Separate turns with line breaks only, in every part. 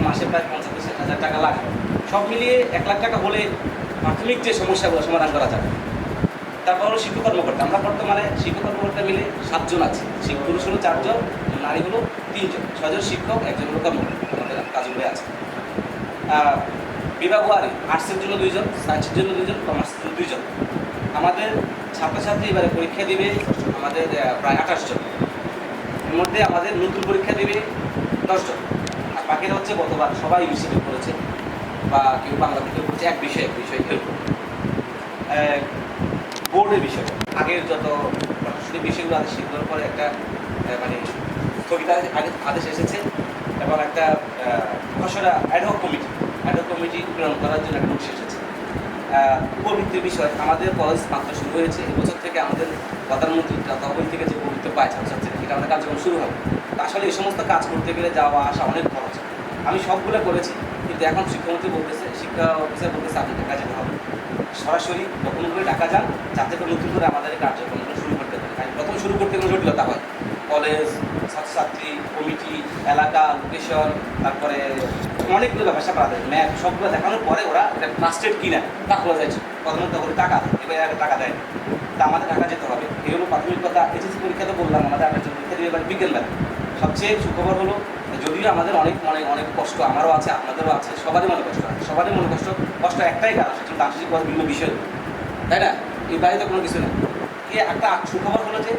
মাসে প্রায় 50,000 টাকা লাগে। সব মিলিয়ে 1 লাখ টাকা হলে প্রাথমিক যে সমস্যাগুলো সমাধান করা যাবে। তারপর হলো শিক্ষক কর্মকর্তা। আমরা বর্তমানে শিক্ষক কর্মকর্তা মিলে 7 জন আছি। পুরুষ হলো 4 জন, নারী হলো 3 জন, 6 জন শিক্ষক, 1 জন হলো কর্মকর্তা আমাদের কাজগুলো আছে। বিভাগ ওয়ারি আর্টসের জন্য 2 জন, সায়েন্সের জন্য 2 জন, কমার্সের জন্য 2 জন। আমাদের ছাত্রছাত্রী এবারে পরীক্ষা দিবে আমাদের প্রায় 28 জন। এর মধ্যে আমাদের নতুন পরীক্ষা দিবে 10 জন। আর বাকিরা হচ্ছে গতবার সবাই ইউসিবি করেছে বা কেউ বাংলা থেকে পড়ছে এক বিষয় এরকম। বোর্ডের বিষয় আগের যত প্রশাসনিক বিষয়গুলো আছে সেগুলোর পরে একটা মানে স্থগিতাদেশ আদেশ এসেছে এবং একটা খসড়া অ্যাডহক কমিটি প্রেরণ করার জন্য একটা নোটিশ এসেছে। উপবৃত্তির বিষয় আমাদের কলেজ মাত্র শুরু হয়েছে। এবছর থেকে আমাদের প্রধানমন্ত্রী তহবিল থেকে যে উপবৃত্তি পায় ছাত্রছাত্রীরা সেটা আমাদের কার্যক্রম শুরু হবে। আসলে এই সমস্ত কাজ করতে গেলে যাওয়া আসা অনেক খরচ। আমি সবগুলো করেছি, কিন্তু এখন শিক্ষামন্ত্রী বলতেছে, শিক্ষা অফিসার বলতেছে আপনি টাকা যেতে হবে, সরাসরি ডকুমেন্ট টাকা যান, যাতে করে নতুন করে আমাদের এই কার্যক্রমগুলো শুরু করতে পারে। প্রথম শুরু করতে গেলে জটিলতা হয়। কলেজ, ছাত্রছাত্রী, কমিটি, এলাকা, লোকেশন, তারপরে অনেকগুলো ব্যবসা করা যায়, ম্যাপ সবগুলো দেখানোর পরে ওরা এটা ট্রাস্টেড কিনা তা খোলা যায়। প্রথমত করে টাকা এবার টাকা দেয়, তা আমাদের টাকা যেতে হবে। এই হলো প্রাথমিক কথা। এইচএসসি পরীক্ষা তো বললাম আমাদের 28 জন পরীক্ষা দিয়ে এবার বিকেলবেলা। সবচেয়ে সুখবর হলো যদিও আমাদের অনেক কষ্ট আমারও আছে, আপনাদেরও আছে, সবারই মনে কষ্ট আছে, সবারই মনে কষ্ট একটাই কারণ, সেটা দার্শনিক বিভিন্ন বিষয়, তাই না? এই বাইরে কোনো কিছু নেই। একটা সুখবর হলো যে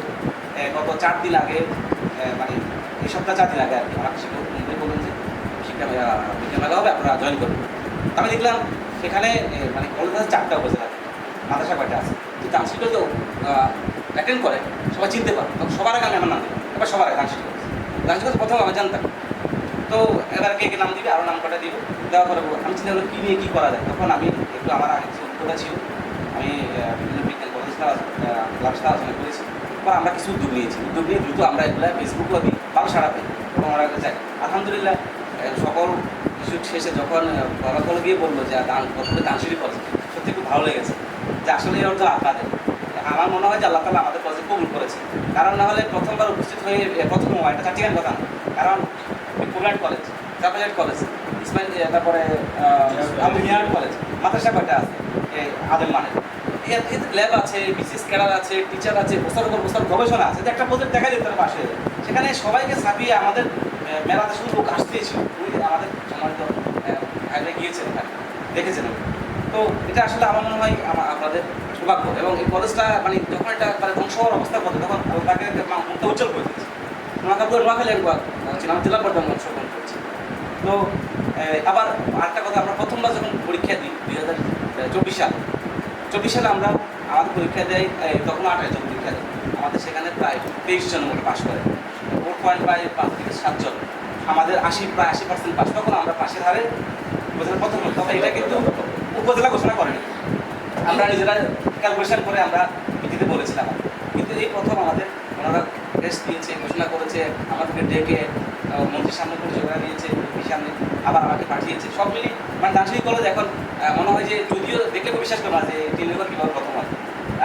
গত 4 দিন আগে মানে এই সপ্তাহ 4 দিন আগে আর কি আমাকে শিক্ষক বললেন যে বিজ্ঞান মেলা হবে, আপনারা জয়েন করবেন। আমি দেখলাম সেখানে মানে কলেজ আছে 4টা উপজেলা, মাদ্রাসা কয়টা আছে, কিন্তু দার্শনিক তো অ্যাটেন্ড করে সবাই চিনতে পারে। তখন সবার আগে আমি আমার নাম দিই, এবার সবার আগে দার্শনিক প্রথম আমি জানতাম। তো এবার কে নাম দিবে, আরও নাম কটা দিব, দেওয়ার পরে আমি চিন্তা করলাম কী নিয়ে কী করা যায়। তখন আমি একটু আমার আগে কিছু অভিজ্ঞতা ছিল, আমি বিভিন্ন বিজ্ঞান কলেজটা ক্লাসটা আলোচনা করেছি। এবার আমরা কিছু উদ্যোগ নিয়ে দ্রুত আমরা এগুলো ফেসবুকও দিই, ভালো সারা পাই এবং আমরা চাই। আলহামদুলিল্লাহ সকল কিছু শেষে যখন ফলাফল গিয়ে বললো যে প্রথমে দানশিরি কলেজ, সত্যি খুব ভালো লেগেছে যে আসলে এই অর্থ আপনাদের। আমার মনে হয় যে আল্লাহ তাআলা আমাদের কলেজে কবুল করেছে, কারণ না হলে প্রথমবার উপস্থিত হয়ে প্রথম এটা চারটিখান কথা না। কারণ পুরান কলেজ, জাপানের কলেজ, ইসমাইল, তারপরে আলমিয়ার কলেজ, মাদ্রাসা কয়টা আছে আদেম মানের, এতে ল্যাব আছে, বিসিএস ক্যাডার আছে, টিচার আছে, বছর গবেষণা আছে। একটা প্রজেক্ট দেখা যেত তার পাশে, সেখানে সবাইকে ছাপিয়ে আমাদের মেলাতে শুধু লোক আসতেই ছিল। আমাদের সম্মানিত আগে গিয়েছেন ওখানে, দেখেছেন। তো এটা আসলে আমার মনে হয় আপনাদের সৌভাগ্য। এবং এই কলেজটা মানে যখন এটা মানে ধ্বংস হওয়ার অবস্থা করে তখন তাকে মুখটা উজ্জ্বল করে দিয়েছে। নোয়াখালী একবার ছিলাম, জেলা পর্যায়ে অংশগ্রহণ করেছি। তো আবার আরেকটা কথা, আমরা প্রথমবার যখন পরীক্ষা দিই 2024 সালে আমরা আমাদের পরীক্ষা দেয়, তখন 28 জন পরীক্ষা দেয়। আমাদের সেখানে প্রায় 23 জন মতো পাশ করে, 4.5 থেকে 7 জন। আমাদের প্রায় 80% পাস। তখন আমরা পাশের হারে উপজেলা প্রথম। তবে এটা কিন্তু উপজেলা ঘোষণা করেনি, আমরা নিজেরা ক্যালকুলেশন করে আমরা ভিত্তিতে বলেছিলাম। কিন্তু এই প্রথম আমাদের ওনারা টেস্ট দিয়েছে, ঘোষণা করেছে, আমাদেরকে ডেকে মন্ত্রীর সামনে পরিচয় দিয়েছে, মন্ত্রীর সামনে আবার আমাকে পাঠিয়েছে। সব মিলিয়ে মানে দার্শনিক কলেজ এখন মনে হয় যে, যদিও দেখলে খুব বিশ্বাস করে না যে টিনের কীভাবে প্রথম হয়,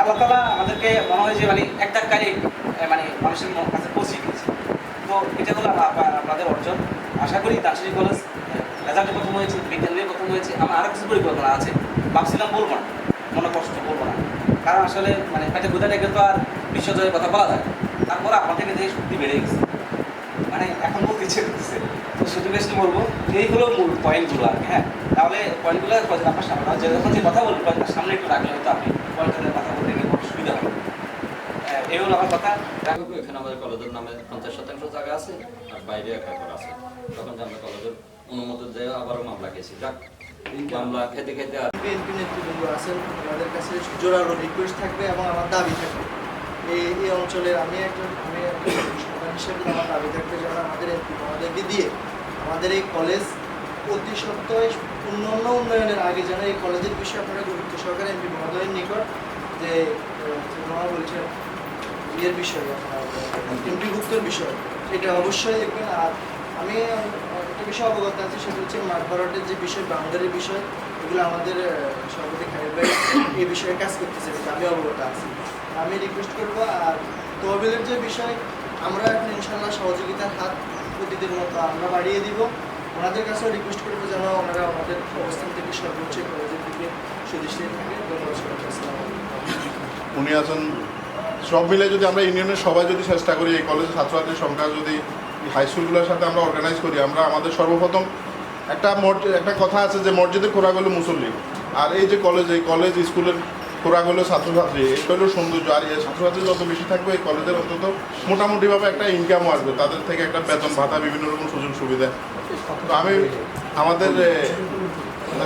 আল্লাহ তাআলা আমাদেরকে মনে হয় যে মানে এক ধাক্কায় মানে মানুষের কাছে পৌঁছে গিয়েছে। তো এটা হলো আপনাদের অর্জন। আশা করি দার্শনিক কলেজ রেজাল্টে প্রথম হয়েছে, বিজ্ঞান নিয়ে প্রথম হয়েছে। আমার আরও কিছু পরিকল্পনা আছে, ভাবছিলাম বলবো না, মনে কষ্ট বলবো না, কারণ আসলে মানে পেটে গুদা রেখে তো আর বিশ্বজয়ের কথা বলা যায়। তারপরে আপনাদের দেখে শক্তি বেড়ে গেছে, মানে এখন বলতে ইচ্ছে করতেছে। তো শুধু বেশি বলবো এই হলো মূল পয়েন্টগুলো আর কি। হ্যাঁ, তাহলে পয়েন্টগুলো আপনার সামনে যখন যে কথা বলবো তার সামনে একটু রাখলে হয়তো আপনি পয়েন্টের কথা বলতে গিয়ে খুব সুবিধা হবে। এই হলো আমার কথা।
এখানে আমাদের কলেজের নামে 50% জায়গা আছে, আর বাইরে 1 একর আছে। তখন আমরা কলেজের অনুমোদন দিয়ে আবারও মামলা খেয়েছি। যাক, মামলা খেতে আর
বিএনপি নেতৃবৃন্দ আছেন, আমাদের কাছে জোরালো রিকোয়েস্ট থাকবে এবং আমার দাবি থাকবে। এই অঞ্চলের আমি একজন সন্তান হিসেবে আমার দাবি থাকবে যেন আমাদের এমপি মহোদয়কে দিয়ে আমাদের এই কলেজ অতি সত্ত্বয় উন্নয়নের আগে যেন এই কলেজের বিষয়ে আপনারা গুরুত্ব সহকারে এমপি মহোদয়ের নিকট যে বলছেন ইয়ের বিষয়, এমপিভুক্তের বিষয়, সেটা অবশ্যই দেখবেন। আর আমি একটা বিষয় অবগত আছি, সেটা হচ্ছে মাঠ ভরাটের যে বিষয়, বাউন্ডারির বিষয়, এগুলো আমাদের সভাপতি খালিদ ভাই এই বিষয়ে কাজ করতেছে, আমি অবগত আছি। আমি রিকোয়েস্ট করবো। আর তহবিলের যে বিষয়, আমরা এখন ইনশাল্লাহ সহযোগিতার হাত প্রতিদিনের মতো আমরা বাড়িয়ে দিব। ওনাদের কাছেও রিকোয়েস্ট করবো যেন ওনারা আমাদের অবস্থান থেকে সর্বোচ্চ কলেজের দিকে সুদৃষ্টি থাকে। ধন্যবাদ সবাইকে। আসসালামু আলাইকুম।
উনি আছেন, সব মিলে যদি আমরা ইউনিয়নের সবাই যদি চেষ্টা করি, এই কলেজের ছাত্রছাত্রীর সংখ্যা যদি হাই স্কুলগুলোর সাথে আমরা অর্গানাইজ করি, আমরা আমাদের সর্বপ্রথম একটা কথা আছে যে মসজিদের খোরাক হলো মুসল্লি, আর এই যে কলেজ স্কুলের খোরাক হলো ছাত্রছাত্রী, এটা হলো সৌন্দর্য। আর এই ছাত্রছাত্রী যত বেশি থাকবে এই কলেজের অন্তত মোটামুটিভাবে একটা ইনকামও আসবে, তাদের থেকে একটা বেতন ভাতা বিভিন্ন রকম সুযোগ সুবিধা। তো আমি আমাদের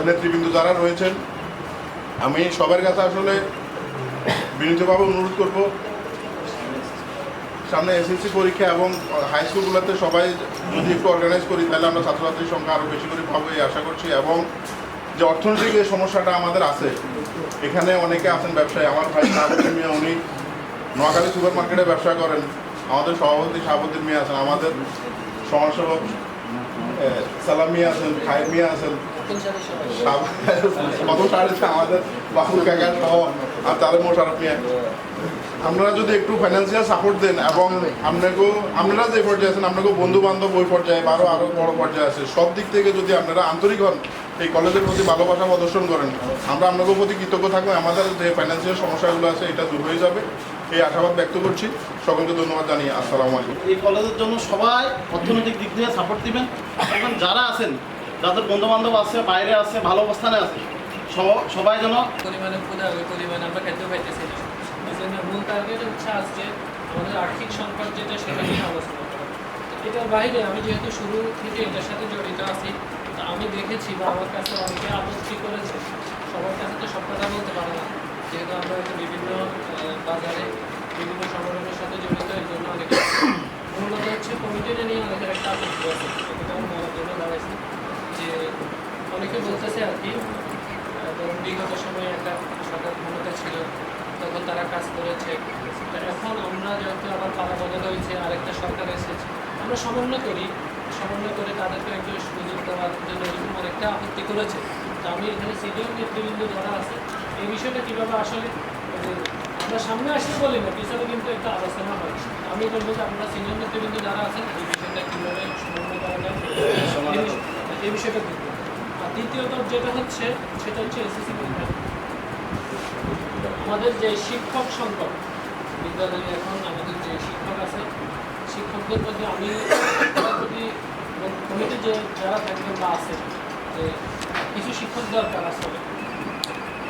নেতৃবৃন্দ যারা রয়েছেন, আমি সবার কাছে আসলে বিনীতভাবে অনুরোধ করব, সামনে এসএসসি পরীক্ষা এবং হাই স্কুলগুলোতে সবাই যদি একটু অর্গানাইজ করি তাহলে আমরা ছাত্রছাত্রীর সংখ্যা আরও বেশি করে পাবো এই আশা করছি। এবং যে অর্থনৈতিক যে সমস্যাটা আমাদের আছে, এখানে অনেকে আছেন ব্যবসায়ী। আমার ভাই শাহাবুদ্দিন মিয়া, উনি নোয়াখালী সুপার মার্কেটে ব্যবসা করেন। আমাদের সভাপতি শাহাবুদ্দিন মিয়া আছেন, আমাদের সমাজসেবক সালাম মিয়া আছেন, খায়ের মিয়া আছেন, কত সারেছে আমাদের বাবুল কাকা সহ, আর তারে মোশারফ মিয়া। আপনারা যদি একটু ফাইন্যান্সিয়াল সাপোর্ট দেন এবং আপনারা যে পর্যায়ে আছেন, আপনাকেও বন্ধু বান্ধব ওই পর্যায়ে আরও বড় পর্যায়ে আছে, সব দিক থেকে যদি আপনারা আন্তরিক হন, এই কলেজের প্রতি ভালোবাসা প্রদর্শন করেন, আমরা আপনাদের প্রতি কৃতজ্ঞ থাকবো। আমাদের যে ফাইন্যান্সিয়াল সমস্যাগুলো আছে এটা দূর হয়ে যাবে, এই আশাবাদ ব্যক্ত করছি। সকলকে ধন্যবাদ জানিয়ে আসসালামু আলাইকুম।
এই কলেজের জন্য সবাই অর্থনৈতিক দিক দিয়ে সাপোর্ট দিবেন এবং যারা আছেন, যাদের বন্ধুবান্ধব আছে, বাইরে আছে, ভালো অবস্থানে আছে, সবাই যেন
পরিমাণে ক্ষুধা ওই পরিমাণে আমরা খেতেও পাইতেছি না। এই জন্য মূল টার্গেট হচ্ছে আজকে আমাদের আর্থিক সংকট যেটা সেটা নিয়ে আলোচনা করা। এটার বাইরে আমি যেহেতু শুরু থেকে এটার সাথে জড়িত আছি, তা আমি দেখেছি বা আমার কাছে অনেকে আপত্তি করেছে। সবার কাছে তো সব কথা বলতে পারে না, যেহেতু আমরা হয়তো বিভিন্ন বাজারে বিভিন্ন সংগঠনের সাথে জড়িত, এই জন্য অনেকে মূলত হচ্ছে কমিটিটা নিয়ে অনেকের একটা আপত্তি আছে। এটা আমি বলার জন্য দাঁড়াইছি যে অনেকে বলতেছে আর কি, ধরুন বিগত সময়ে একটা সরকার ক্ষমতা ছিল, তখন তারা কাজ করেছে। এখন আমরা যেহেতু আবার পালা বদল হয়েছে, আরেকটা সরকার এসেছে, আমরা সমন্বয় করে তাদেরকে একটু সুযোগ দেওয়ার জন্য এরকম অনেকটা আপত্তি করেছে। তো আমি এখানে সিনিয়র নেতৃবৃন্দ যারা আছে, এই বিষয়টা কীভাবে আসলে আমরা সামনে আসতে বলি না, পিছনে কিন্তু একটা আলোচনা হয়। আমি বলবো যে আপনারা সিনিয়র নেতৃবৃন্দ যারা আছেন, এই বিষয়টা কীভাবে সমন্বয় করা যায় এই বিষয়টা দেখবো। আর দ্বিতীয়ত যেটা হচ্ছে সেটা হচ্ছে এসএসসি পরীক্ষা। আমাদের যে শিক্ষক সংকট বিদ্যালয়ে, এখন আমাদের যে শিক্ষক আছে, শিক্ষকদের প্রতি আমি কমিটি যে যারা থাকবেন বা আছে, যে কিছু শিক্ষক দরকার আসলে।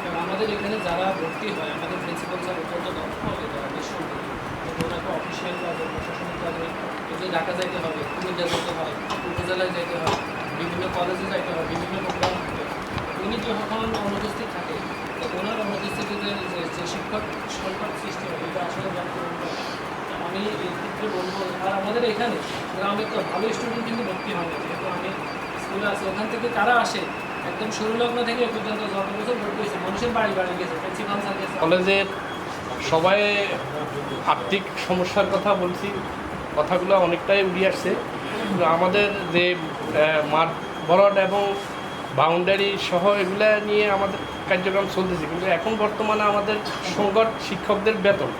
কারণ আমাদের এখানে যারা ভর্তি হয়, আমাদের প্রিন্সিপাল স্যার অত্যন্ত দক্ষ হবে, যারা বেসরকারি, ওনাকে অফিসিয়াল কাজে, প্রশাসনিক কাজে এগুলো ঢাকা যাইতে হবে, কুমিল্লা যেতে হয়, উপজেলায় যেতে হয়, বিভিন্ন কলেজে যাইতে হয়, বিভিন্ন প্রোগ্রাম থাকে। উনি যখন অনুপস্থিত থাকে, তো ওনার অনুপস্থিতিতে যে শিক্ষক সংকট সৃষ্টি হয়, এটা আসলে আমি এই ক্ষেত্রে বলবো। আর আমাদের এখানে গ্রামে তো ভালো স্টুডেন্ট কিন্তু ভর্তি হয় না, যেহেতু আমি স্কুলে আছি, ওখান থেকে কারা আসে একদম শুরু লগ্ন থেকে এ পর্যন্ত যত বছর ভর্তি হয়েছে, মানুষের বাড়ি গেছে, প্রিন্সিপাল স্যার গেছে।
কলেজের সবাই আর্থিক সমস্যার কথা বলছি, কথাগুলো অনেকটাই উড়িয়ে আসছে। কিন্তু আমাদের যে মাঠ বরাদ এবং বাউন্ডারি সহ এগুলা নিয়ে আমাদের কার্যক্রম চলতেছে, কিন্তু এখন বর্তমানে আমাদের সংকট শিক্ষকদের বেতন।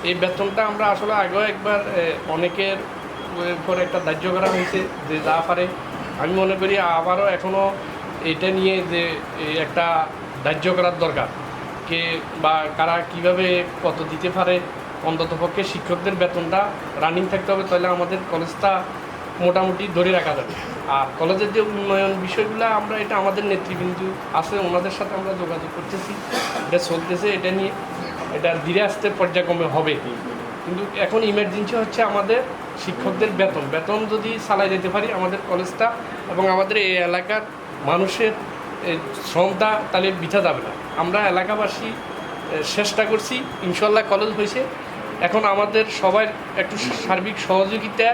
এই বেতনটা আমরা আসলে আগেও একবার অনেকের উপর একটা ধার্য করা হয়েছে যে যা পারে। আমি মনে করি আবারও এখনও এটা নিয়ে যে একটা ধার্য করার দরকার, কে বা কারা কিভাবে কত দিতে পারে। অন্ততপক্ষে শিক্ষকদের বেতনটা রানিং থাকতে হবে, তাহলে আমাদের কলেজটা মোটামুটি ধরে রাখা যাবে। আর কলেজের যে উন্নয়ন বিষয়গুলো, আমরা এটা আমাদের নেতৃবৃন্দ আছে, ওনাদের সাথে আমরা যোগাযোগ করতেছি, এটা চলতেছে। এটা নিয়ে এটা ধীরে আস্তে পর্যায়ক্রমে হবে। কিন্তু এখন ইমার্জেন্সি হচ্ছে আমাদের শিক্ষকদের বেতন যদি চালাই যেতে পারি আমাদের কলেজটা এবং আমাদের এই এলাকার মানুষের শ্রমটা তাহলে বৃথা যাবে না। আমরা এলাকাবাসী চেষ্টা করছি, ইনশাল্লাহ কলেজ হয়েছে। এখন আমাদের সবার একটু সার্বিক সহযোগিতা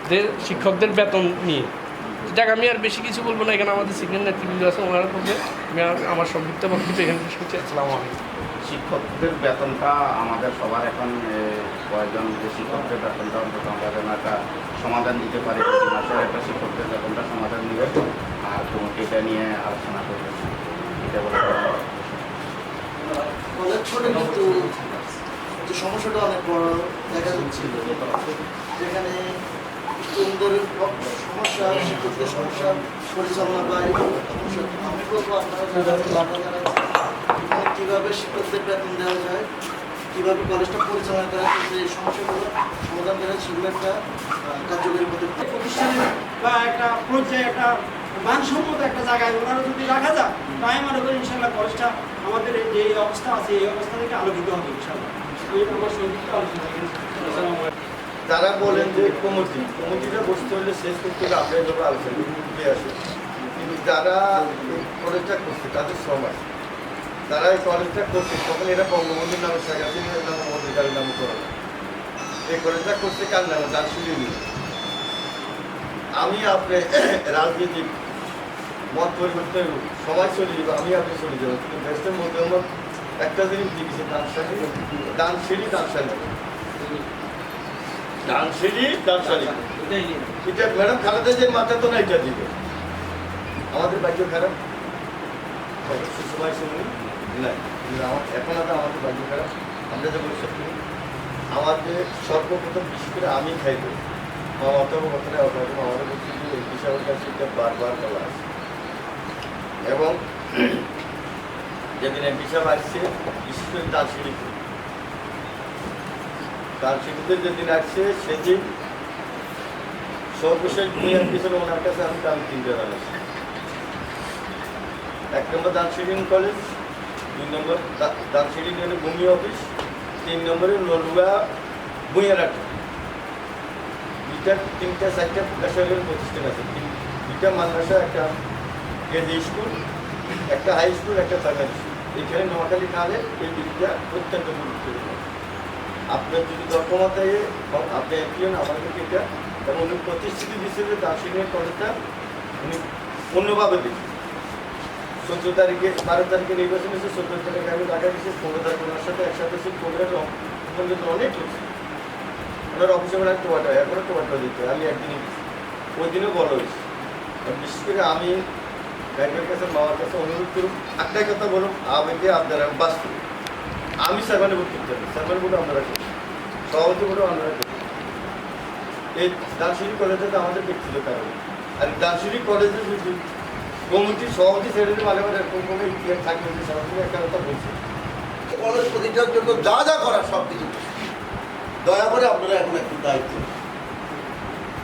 যে শিক্ষকদের বেতন নিয়ে, যাক আমি আর বেশি কিছু বলবো না। এখানে আমাদের সিনিয়র নেতৃবৃন্দ আছে, ওনারা করবে। আমি আমার সংক্ষিপ্ত বক্তব্য এখানে শেষ করছি। আসসালামু আলাইকুম।
শিক্ষকদের বেতনটা আমাদের সবার এখন কয়েকজন যে শিক্ষকদের বেতনটা অন্তত আমরা যেন একটা সমাধান দিতে পারি, প্রতি মাসের একটা শিক্ষকদের বেতনটা সমাধান দিবে, আর কমিটি এটা নিয়ে আলোচনা করবে, এটা বলে
কলেজ ছোট কিন্তু যে সমস্যাটা অনেক বড় দেখা যাচ্ছিল, যেখানে স্টুডেন্টদের সমস্যা, শিক্ষকদের সমস্যা, পরিচালনা বা এরকম সমস্যা। আমি বলবো আপনারা যারা আছেন কীভাবে শিক্ষকদের বেতন দেওয়া যায়, কীভাবে কলেজটা পরিচালনা করা যায়, এই সমস্যাগুলো সমাধান করা, সেগুলো একটা কার্যকরী পদ্ধতি।
প্রতিষ্ঠানে বা একটা পর্যায়ে একটা মানসম্মত একটা জায়গায় ওনারা যদি রাখা যায়, তাই মনে করি ইনশাল্লাহ কলেজটা আমাদের যে অবস্থা আছে এই অবস্থা থেকে আলোকিত হবে ইনশাল্লাহ। এই আমার সংক্ষিপ্ত আলোচনা।
তারা বলেন যে কমিটিটা বসতে হলে শেষ করতে হলে আমরা এভাবে আলোচনা করতে আসি, কিন্তু যারা এই কলেজটা করছে তাদের শ্রম আছে, তারা এই কলেজটা করছে তখন এরা বঙ্গবন্ধুর নামে, শেখ হাসিনার নামে, অধিকারের নামে করে না। এই কলেজটা করছে কার নামে? যার শুনে নিয়ে আমি আপনি রাজনীতিক মত পরিবর্তন সবাই চলে যাবো, আমি আপনি চলে যাবো, কিন্তু দেশের মধ্যে আমার একটা জিনিস দেখেছি, দানশালী এটা ম্যাডাম খালেদা যে মাথা তো না এটা দিবে। আমাদের ভাগ্য খারাপ, সবাই শুনি না, এখন আমাদের ভাগ্য খারাপ। আমরা যে বলছি আমাদের সর্বপ্রথম বিশেষ করে আমি খাইব অথবা কথাটা আমাদের বলছি যে এই বিষয়ের কাছে বারবার বলা আছে, এবং যেদিন এমপি সাহেব আসছে বিশেষ করে দানশিল্পীতে যেদিন আসছে সেদিন সর্বশেষ এমপি ছিল ওনার কাছে আমি দান 3টা জানাচ্ছি। 1 নম্বর দানশিল্পী কলেজ, 2 নম্বর দানশিল্পী ভূমি অফিস, 3 নম্বরে নলুয়া ভূঁইয়ারাট। 3টা 4টা বেসরকারি প্রতিষ্ঠান আছে, 2টা মাদ্রাসা, একটা কেজি স্কুল, একটা হাই স্কুল, একটা প্রাইমারি স্কুল। এখানে নোয়াখালী খালে এই দিকটা অত্যন্ত গুরুত্বপূর্ণ। আপনার যদি দক্ষমতায় আপনি একজন আমাদেরকে এটা এবং উনি প্রতিশ্রুতি দিচ্ছিল দার্শনিক কলেজটা উনি অন্যভাবে দিচ্ছেন। 14 তারিখে 12 তারিখে নির্বাচন হয়েছে, 14 তারিখে আমি ঢাকা গেছি, 15 তারিখে ওনার সাথে একসাথে সেই প্রোগ্রাম অনেক করছি। ওনার অফিসে ওনার টোয়াটা এখনও টোয়াটা দিতে আমি একদিনই দিচ্ছি, ওই দিনও বলা হয়েছে। বিশেষ করে আমি ব্যাংকের কাছে মামার কাছে অনুরোধ করুন, একটাই কথা বলুন, আমাকে আপনারা বাস্তব আমি সেভেনে ভোট করতে হবে, 7 ভোট আপনারা করুন, সভাপতি ভোটও আপনারা করুন। এই দার্শনিক কলেজে তো আমাদের ব্যক্তিগত কারণ, আর দার্শনিক কলেজে যদি কমিটির সভাপতি ছেড়ে মাঝে মাঝে এরকম কোনো ইতিহাস থাকবে যে সভাপতি একটা কথা বলছে।
কলেজ প্রতিষ্ঠার জন্য যা যা করার সব কিছু দয়া করে আপনারা এখন একটু দায়িত্ব।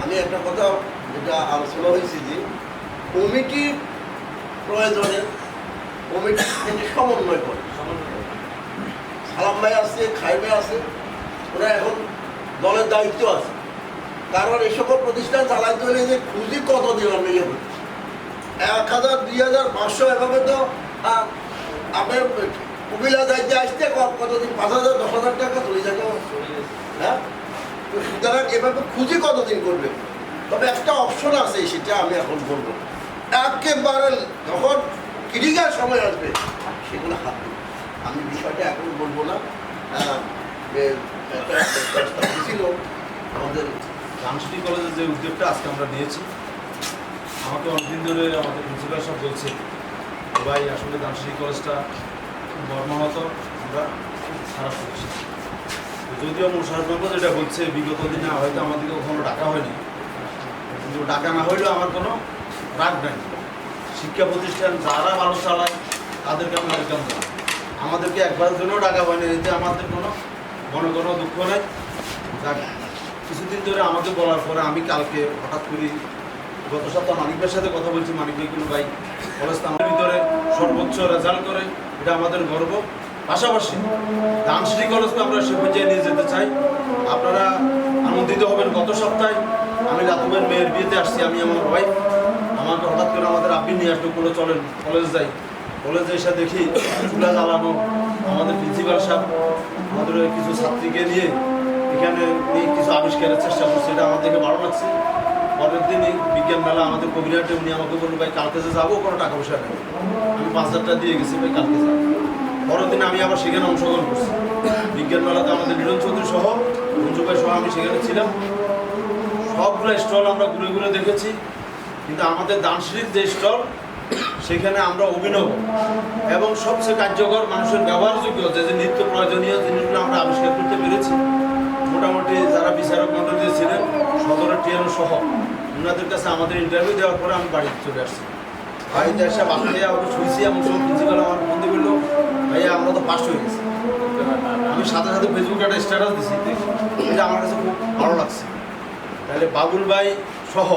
আমি একটা কথা যেটা আলোচনা হয়েছে যে কমিটি প্রয়োজনে কমিটি থেকে সমন্বয় করে। সালাম ভাই আছে, খাই ভাই আছে, ওরা এখন দলের দায়িত্ব আছে। কারণ এই সকল প্রতিষ্ঠান চালাইতে হলে যে খুঁজি কতদিন আমরা ইয়ে করি, 1000, 2000, 500 এভাবে তো আপনার কুমিল্লা যাইতে আসতে কতদিন 5000, 10,000 টাকা চলে যাবে। হ্যাঁ, তো সুতরাং এভাবে খুঁজি কতদিন করবে। তবে একটা অপশন আছে, সেটা আমি এখন বলবো, একেবারে যখন ক্রিটিক্যাল সময় আসবে সেগুলো হাত দেবে। আমি বিষয়টা এখন বলবো না। ছিল আমাদের
দানশিল্পী কলেজের যে উদ্যোগটা আজকে আমরা নিয়েছি, আমাকে অনেকদিন ধরে আমাদের প্রিন্সিপাল সব বলছে ভাই আসলে দানশিল্পী কলেজটা বর্ণমত আমরা খুব খারাপ করছি। যদিও মোশারফ মেম্বার যেটা বলছে বিগত দিনে হয়তো আমাদেরকে কখনো ডাকা হয়নি, কিন্তু ডাকা না হইলেও আমার কোনো রাগ নাই। শিক্ষা প্রতিষ্ঠান যারা ভালো চালায় তাদেরকে আমি ওয়েলকাম জানাই। আমাদেরকে একবারের জন্যও ডাকা হয়নি, এতে আমাদের কোনো কোনো দুঃখ নেই। যাক, কিছুদিন ধরে আমাকে বলার পরে আমি কালকে হঠাৎ করি গত সপ্তাহ মানিকের সাথে কথা বলছি, মানিক ভাই কোনো ভাই কলেজটা আমাদের ভিতরে সর্বোচ্চ রেজাল্ট করে, এটা আমাদের গর্ব। পাশাপাশি দানশিল্পী কলেজকে আমরা সে পর্যায়ে নিয়ে যেতে চাই। আপনারা আনন্দিত হবেন, গত সপ্তাহে আমি রাতুবের মেয়ের বিয়েতে আসছি, আমি আমার ওয়াইফ, আমাকে হঠাৎ করে আমাদের আব্বি নিয়ে আসলো, কোনো চলেন কলেজ যাই। কলেজে এসে দেখি চুলা জ্বালানো, আমাদের প্রিন্সিপাল সাহেব আমাদের কিছু ছাত্রীকে নিয়ে এখানে কিছু আবিষ্কারের চেষ্টা করছে, এটা আমার দেখে ভালো লাগছে। পরের দিনই বিজ্ঞান মেলা আমাদের কবিরাটে উনি আমাকে বললো ভাই কালকে যে যাবো, কোনো টাকা পয়সা নেই। আমি 5000 টাকা দিয়ে গেছি, ভাই কালকে যাবো। পরের দিন আমি আবার সেখানে অংশগ্রহণ করছি বিজ্ঞান মেলাতে, আমাদের নিরঞ্জন চৌধুরী সহ রঞ্জু ভাই সহ আমি সেখানে ছিলাম। সবগুলো স্টল আমরা ঘুরে ঘুরে দেখেছি, কিন্তু আমাদের দানশিল্পীর যে স্টল সেখানে আমরা অভিনব এবং সবচেয়ে কার্যকর মানুষের ব্যবহারযোগ্য যে যে নিত্য প্রয়োজনীয় জিনিসগুলো আমরা আবিষ্কার করতে পেরেছি। মোটামুটি যারা বিচারক মণ্ডলী ছিলেন সদরের টিএনও সহ ওনাদের কাছে আমাদের ইন্টারভিউ দেওয়ার পরে আমি বাড়িতে চলে আসছি। বাড়িতে এসে বাসায় আমরা শুয়েছি, এমন সব প্রিন্সিপাল আমার বন্ধু বললো, ভাইয়া আমরা তো পাস হয়ে গেছি। আমি সাথে সাথে ফেসবুকে একটা স্ট্যাটাস দিছি, এটা আমার কাছে খুব ভালো লাগছে। তাহলে বাবুল ভাই সহ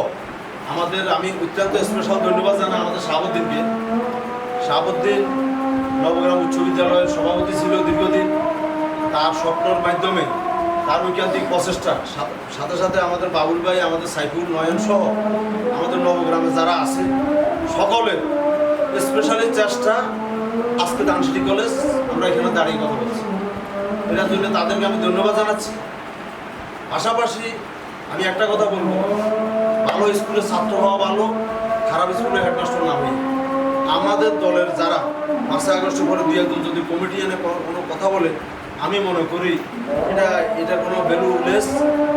আমাদের, আমি অত্যন্ত স্পেশাল ধন্যবাদ জানাই আমাদের শাহাবুদ্দিনকে। শাহাবুদ্দিন নবগ্রাম উচ্চ বিদ্যালয়ের সভাপতি ছিল দীর্ঘদিন। তার স্বপ্নের মাধ্যমে তার ঐকান্তিক প্রচেষ্টা সাথে সাথে আমাদের বাবুল ভাই, আমাদের সাইফুল, নয়ন সহ আমাদের নবগ্রামে যারা আছে সকলের স্পেশালি চেষ্টা আজকে ডানসিটি কলেজ আমরা এখানে দাঁড়িয়ে কথা বলছি। এটার জন্য তাদেরকে আমি ধন্যবাদ জানাচ্ছি। পাশাপাশি আমি একটা কথা বলবো, ভালো স্কুলের ছাত্র হওয়া ভালো, খারাপ স্কুলের হেডমাস্টার না হই। আমাদের দলের যারা 5 আগস্ট পরে 2-1 যদি কমিটি এনে কোনো কথা বলে, আমি মনে করি এটা কোনো ভ্যালুলেস।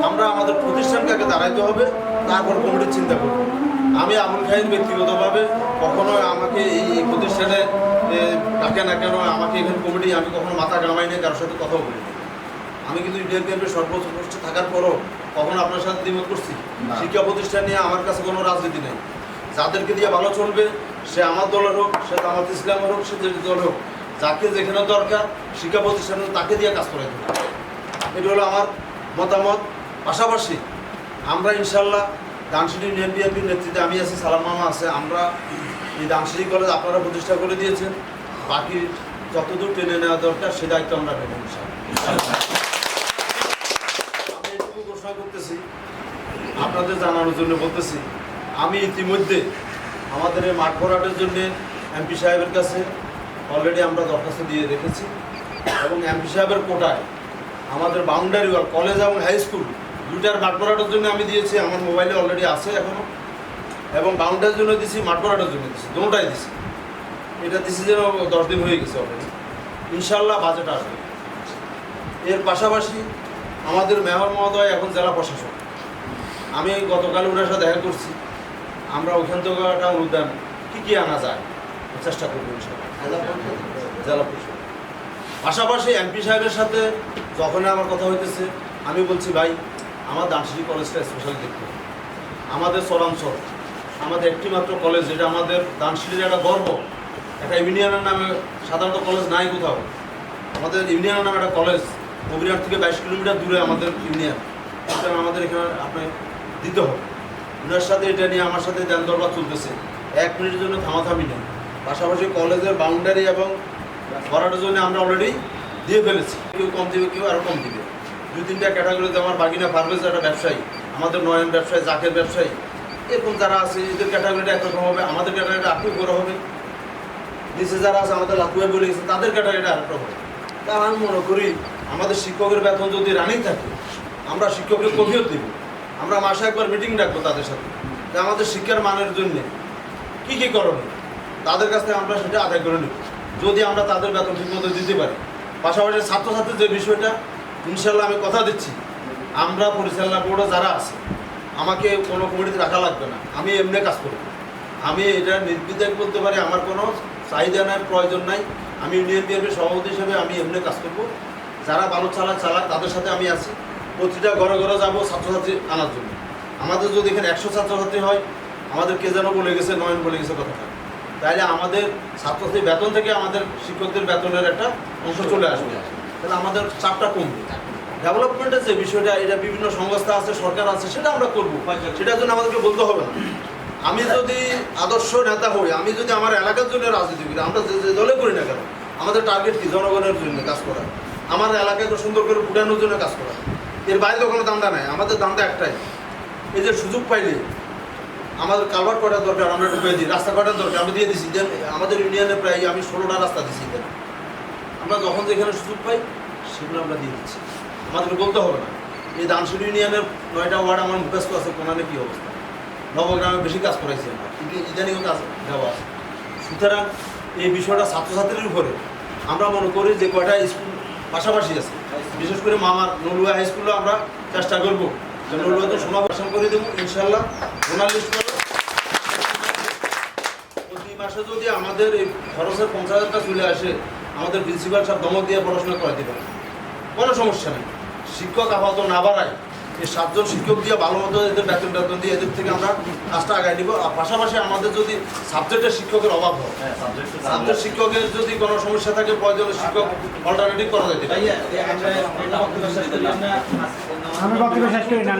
আমরা আমাদের প্রতিষ্ঠানকে আগে দাঁড়াইতে হবে, তারপর কমিটির চিন্তা করব। আমি আবুল খাইন ব্যক্তিগতভাবে কখনো আমাকে এই প্রতিষ্ঠানে ডাকে না কেন, আমাকে এখানে কমিটি আমি কখনো মাথা ঘামাই না, কারোর সাথে কথাও বলি না। আমি কিন্তু ইন্ডিয়ান ক্যাম্পের সর্বোচ্চ পোস্টে থাকার পরও কখনো আপনার সাথে দ্বিমত করছি। শিক্ষা প্রতিষ্ঠান নিয়ে আমার কাছে কোনো রাজনীতি নেই। যাদেরকে দিয়ে ভালো চলবে, সে আমার দলের হোক, সে জামাত ইসলামের হোক, সে যে দল হোক, যাকে যেখানে দরকার শিক্ষা প্রতিষ্ঠান তাকে দিয়ে কাজ করে দেবে। এটা হলো আমার মতামত। পাশাপাশি আমরা ইনশাল্লাহ ডানসিটি ইউনিয়ন বিএনপির নেতৃত্বে আমি আছি, সালাম মামা আছে, আমরা এই ডানসিটি কলেজ আপনারা প্রতিষ্ঠা করে দিয়েছেন। বাকি যতদূর টেনে নেওয়া দরকার সে দায়িত্ব আমরা নেব ইনশাল্লাহ। আমি এটুকু ঘোষণা করতেছি, আপনাদের জানানোর জন্য বলতেছি, আমি ইতিমধ্যে আমাদের এই মাঠ ভরাটের জন্য এমপি সাহেবের কাছে অলরেডি আমরা দরখাস্ত দিয়ে রেখেছি এবং এমপি সাহেবের কোটায় আমাদের বাউন্ডারি ওয়াল কলেজ এবং হাই স্কুল দুইটার মাঠ ভরাটের জন্য আমি দিয়েছি, আমার মোবাইলে অলরেডি আছে এখনও, এবং বাউন্ডারির জন্য দিছি, মাঠ ভরাটের জন্য দিছি, দুটোটাই দিছি। এটা দিছি যেন 10 দিন হয়ে গেছে অলরেডি। ইনশাল্লাহ বাজেট আসবে। এর পাশাপাশি আমাদের মেয়র মহোদয় এখন জেলা প্রশাসক, আমি গতকাল ওনার সাথে দেখা করছি। আমরা ওখান থেকে একটা অনুদান কী আনা যায় চেষ্টা করবো ইনশাল্লাহ জেলা পরিষদ। পাশাপাশি এমপি সাহেবের সাথে যখন আমার কথা হইতেছে, আমি বলছি ভাই আমার ডানসিটি কলেজটা স্পেশাল দেখতে হবে। আমাদের চরাঞ্চল আমাদের একটি মাত্র কলেজ, যেটা আমাদের ডানসিটির একটা গর্ব। একটা ইউনিয়নের নামে সাধারণত কলেজ নাই কোথাও, আমাদের ইউনিয়নের নামে একটা কলেজ, কবিরহাট থেকে 22 কিলোমিটার দূরে আমাদের ইউনিয়ন। সুতরাং আমাদের এখানে আপনি দিতে হবে। ওনার সাথে এটা নিয়ে আমার সাথে দেন দরবার চলতেছে, 1 মিনিটের জন্য থামাথামি নেই। পাশাপাশি কলেজের বাউন্ডারি এবং ভরাটের জন্য আমরা অলরেডি দিয়ে ফেলেছি। কেউ কম দিবে, কেউ আরও কম দিবে। 2-3টা ক্যাটাগরিতে আমার বাগিনা ফার্মেস একটা ব্যবসায়ী, আমাদের নয়ন ব্যবসায়ী, জাকের ব্যবসায়ী, এরকম যারা আছে এদের ক্যাটাগরিটা একরকম হবে, আমাদের ক্যাটাগরিটা আরেকটু বড় হবে। নিচে যারা আছে আমাদের লাকুয়ায় বলে গেছে তাদের ক্যাটাগরিটা আরেকটা হবে। তা আমি মনে করি আমাদের শিক্ষকের বেতন যদি রানিং থাকে, আমরা শিক্ষকের কফিয়ত দিব। আমরা মাসে একবার মিটিং রাখবো তাদের সাথে, যে আমাদের শিক্ষার মানের জন্য কী কী করণীয়, তাদের কাছ থেকে আমরা সেটা আদায় করে নেব, যদি আমরা তাদের বেতন ঠিকমতো দিতে পারি। পাশাপাশি ছাত্রছাত্রীর যে বিষয়টা, ইনশাল্লাহ আমি কথা দিচ্ছি, আমরা পরিচালনা বোর্ডে যারা আছে আমাকে কোনো কমিটিতে রাখা লাগবে না, আমি এমনি কাজ করব। আমি এটা নির্বিধায় বলতে পারি, আমার কোনো চাহিদা নাই, প্রয়োজন নাই। আমি ইউনিয়ন বিএনপির সভাপতি হিসেবে আমি এমনি কাজ করব। যারা ভালো চালাক তাদের সাথে আমি আছি। প্রতিটা ঘরে ঘরে যাবো ছাত্রছাত্রী আনার জন্য। আমাদের যদি এখানে 100 ছাত্রছাত্রী হয়, আমাদের কে যেন বলে গেছে, নয়ন বলে গেছে কথাটা, তাহলে আমাদের ছাত্রছাত্রীর বেতন থেকে আমাদের শিক্ষকদের বেতনের একটা অংশ চলে আসবে, তাহলে আমাদের চাপটা কমবে। ডেভেলপমেন্টের যে বিষয়টা, এটা বিভিন্ন সংস্থা আছে, সরকার আছে, সেটা আমরা করবো, সেটার জন্য আমাদেরকে বলতে হবে না। আমি যদি আদর্শ নেতা হই, আমি যদি আমার এলাকার জন্য রাজনীতি করি, আমরা যে দলে করি না কেন, আমাদের টার্গেট কি? জনগণের জন্য কাজ করা, আমার এলাকাকে সুন্দর করে ফুটানোর জন্য কাজ করা। এর বাইরে কোনো দান্দা নাই, আমাদের দান্দা একটাই, এই যে সুযোগ পাইলে আমাদের কালভার্ট করার দরকার আমরা ঢুকিয়ে দিই, রাস্তা করার দরকার আমরা দিয়ে দিচ্ছি। যে আমাদের ইউনিয়নে প্রায় আমি 16টা রাস্তা দিচ্ছি। আমরা যখন যেখানে সুযোগ পাই সেগুলো আমরা দিয়ে দিচ্ছি, আমাদেরকে বলতে হবে না। এই ডানসিটি ইউনিয়নের 9টা ওয়ার্ড আমার মুখস্থ আছে, কোনানে কী অবস্থা। নবগ্রামে বেশি কাজ করাইছি আমরা, কিন্তু ইদানিও কাজ দেওয়া আছে। সুতরাং এই বিষয়টা ছাত্রছাত্রীর উপরে আমরা মনে করি যে কয়টা স্কুল পাশাপাশি আছে, বিশেষ করে মামার নলুয়া হাই স্কুলে আমরা চেষ্টা করবো যে নলুয়াতে সমাবেশন করে দেবো ইনশাল্লাহ। প্রতি মাসে মাসে যদি আমাদের এই খরচের 50,000 টাকা চলে আসে, আমাদের প্রিন্সিপাল সব দমক দিয়ে পড়াশোনা করাতে পারে, কোনো সমস্যা নেই। শিক্ষক আপাতত না বাড়ায়, এই 7 জন শিক্ষক দিয়ে ভালো মতো এদের বেতন দিয়ে এদের থেকে আমরা কাজটা আগায় নিব। আর পাশাপাশি আমাদের যদি সাবজেক্টের শিক্ষকের অভাব হয়, সাবজেক্ট শিক্ষকের যদি কোনো সমস্যা থাকে, প্রয়োজনে শিক্ষক অল্টারনেটিভ করা যেতে পারে।
আমি বক্তব্য শেষ করি না,